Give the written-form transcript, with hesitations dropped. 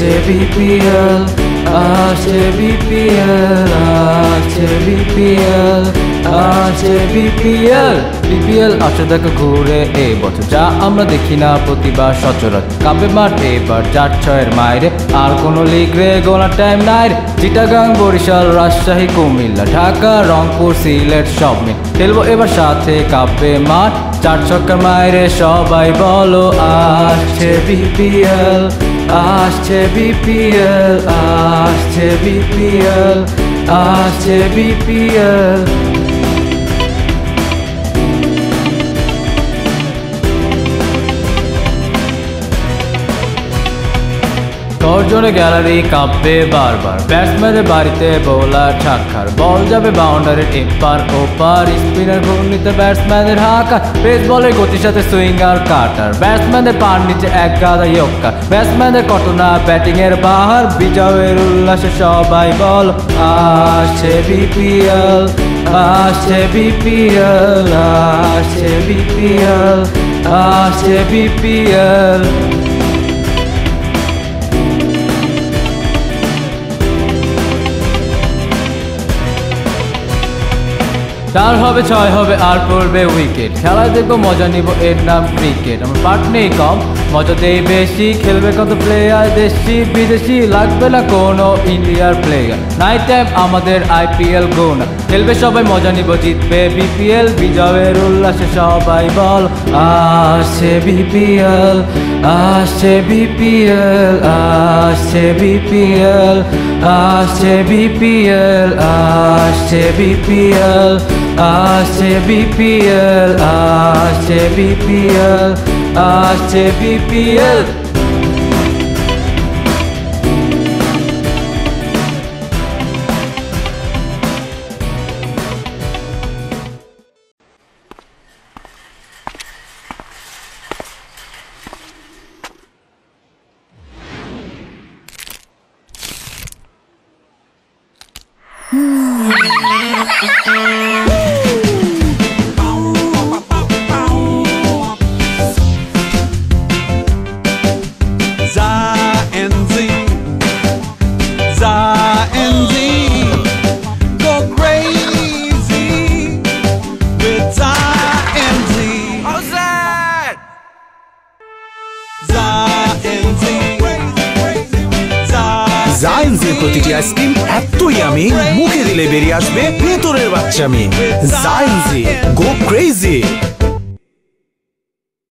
আসছে বিপিএল, আসছে বিপিএল, আসছে বিপিএল, আসছে বিপিএল। বিপিএল আসে দেখো ঘুরে এই বছর, যা আমরা দেখি না প্রতিবার সচরাচর। কাপে মাঠ এবার 4-6-এর মাইরে, আর কোনো লিগ রে গোনার টাইম নাই রে। চিটাগাং, বরিশাল, রাজশাহী, কুমিল্লা, ঢাকা, রংপুর, সিলেট সব মিল খেলবো এবার সাথে কাপে মাঠ। 4-6-এর মাইরে সবাই বলো আসছে বিপিএল, আসছে বিপিএল, আসছে বিপিএল, আসছে বিপিএল। গর্জনে গ্যালারি কাঁপবে বারবার, ব্যাটসম্যানের বাড়িতে বোলার ঠাক্কার, বল যাবে বাউন্ডারির এপার ওপার, স্পিনার ঘূর্ণিতে ব্যাটসম্যানের হাঁকা, পেস বলের গতির সাথে সুইং আর কাটার, ব্যাটসম্যানের পার নিচে এক গাদা ইয়ক্কার, ব্যাটসম্যানের কটনা ব্যাটিং এর বাহার, বিজয়ের উল্লাসে সবাই বল আসছে বিপিএল, আসছে বিপিএল, আসছে বিপিএল, আসছে বিপিএল। চার হবে, 6 হবে, আর পড়বে উইকেট, খেলায় দেখবো মজা নিব, এর নাম ক্রিকেট। আমার পার্ট নেই কম, মজাতেই বেশি, খেলবে কত প্লেয়ার দেশি বিদেশি, লাগবে না কোনো ইন্ডিয়ার প্লেয়ার। নাইট টাইম আমাদের আইপিএল গো না, খেলবে সবাই মজা নিব, জিতবে বিপিএল, বিজয়ের উল্লাসে সবাই বল আসছে বিপিএল, আসছে বিপিএল, আসছে বিপিএল, আসছে বিপিএল, আসছে বিপিএল, আসছে বিপিএল, আসছে বিপিএল, আসছে বিপিএল। জায়েন্টসের প্রতিটি আইসক্রিম এতই ইয়ামি, মুখে দিলে বেরিয়ে আসবে ভেতরের বাচ্চামি। জায়েন্টস, গো ক্রেজি।